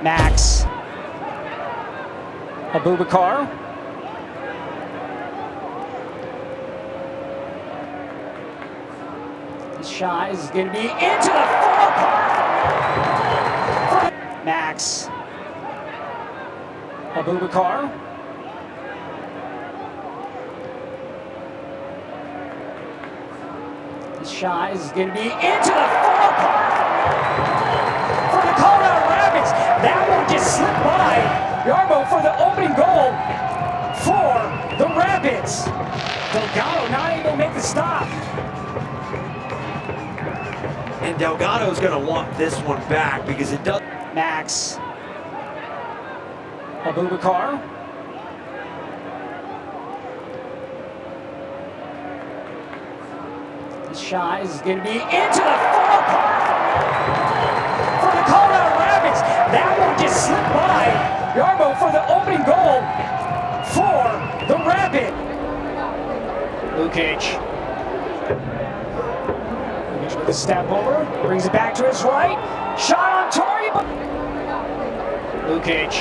Max. Abubakar. This shot is going to be into the far corner. Max. Abubakar. This shot is going to be into the far corner for the Colorado Rapids. That one just slipped by Yarbo for the opening goal for the Rapids. Delgado not able to make the stop. And Delgado's going to want this one back because it does. Max. Abubakar. This shot is going to be into the far corner for the Colorado Rapids. That one just slipped by Yarbo for the opening goal for the Rapids. Lukic. Lukic with a step over, brings it back to his right. Shot on target. Lukic.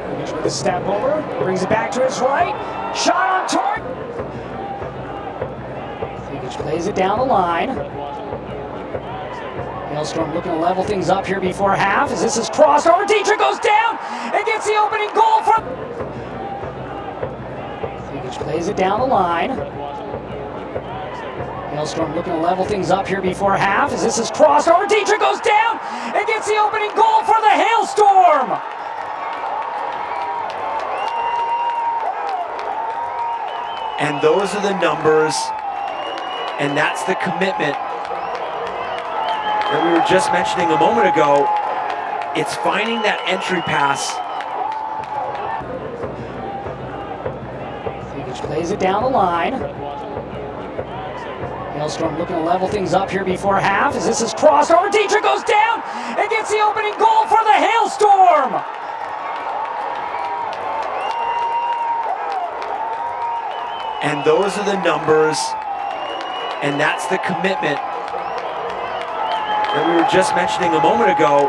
Lukic with a step over, brings it back to his right. Shot on target. Lukic plays it down the line. Hailstorm looking to level things up here before half as this is crossed over. Dietrich goes down and gets the opening goal for. Lukic plays it down the line. Hailstorm looking to level things up here before half as this is crossed over. Dietrich goes down and gets the opening goal for the Hailstorm. And those are the numbers, and that's the commitment that we were just mentioning a moment ago. It's finding that entry pass. Lukic plays it down the line. Hailstorm looking to level things up here before half as this is crossed over. Dietrich goes down and gets the opening goal for the Hailstorm. And those are the numbers, and that's the commitment that we were just mentioning a moment ago.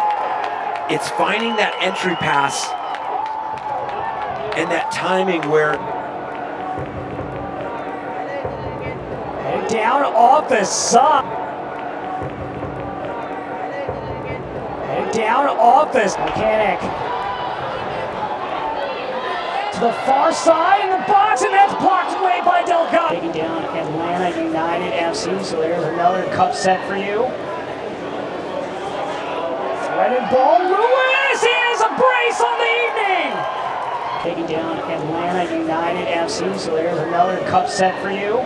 It's finding that entry pass and that timing where down off the side. Down off this mechanic. To the far side in the box, and that's blocked away by Delgado. Taking down Atlanta United FC, so there's another cup set for you. Threaded ball, Lewis, he has a brace on the evening. Taking down Atlanta United FC, so there's another cup set for you.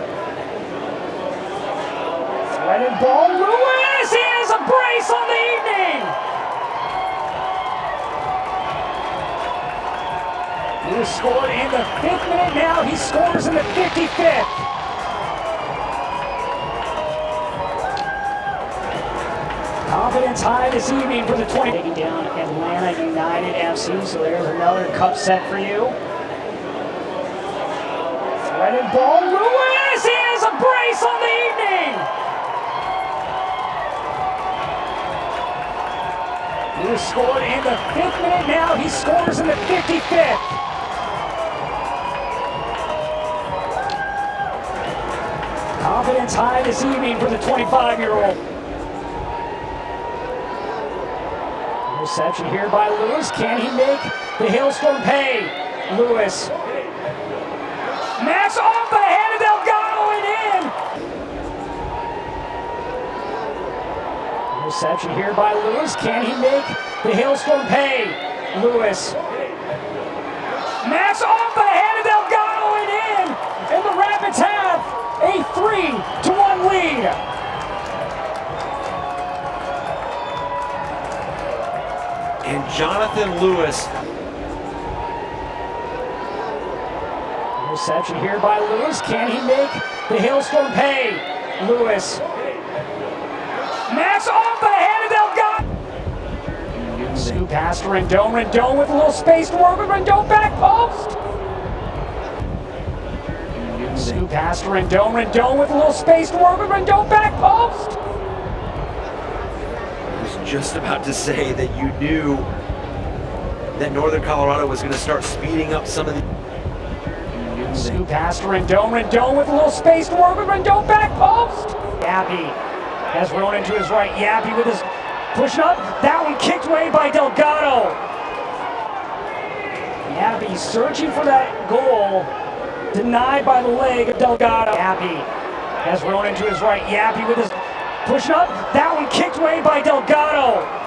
Threaded ball, Lewis, he has a brace on the evening. Lewis scored in the 5th minute now, he scores in the 55th. Confidence high this evening for the 20. Taking down Atlanta United FC, so there's another cup set for you. Threaded ball, Lewis, he has a brace on the evening. Lewis scored in the 5th minute now, he scores in the 55th. Confidence high this evening for the 25-year-old. Reception here by Lewis. Can he make the Hailstorm pay? Lewis. Max off the head of Delgado and in. Reception here by Lewis. Can he make the Hailstorm pay? Lewis. Max off the head of Delgado and in. And the Rapids have a 3-1 lead. and Jonathan Lewis. Reception here by Lewis. Can he make the Hailstorm pay? Lewis. Max off the head of Delgado. Scoop pass to Rendon. Rendon with a little space to work with. Rendon back post. Scoop pass to Rendon. Rendon with a little space to work with. Rendon back post. just about to say that you knew that Northern Colorado was going to start speeding up some of the... Scoop pass to Rendon. Rendon with a little space to work with. Rendon back post. Yappy has Ronan to his right. Yappy with his push up. That one kicked away by Delgado. Yappy searching for that goal. Denied by the leg of Delgado. Yappy has Ronan to his right. Yappy with his push up. That one kicked away by Delgado.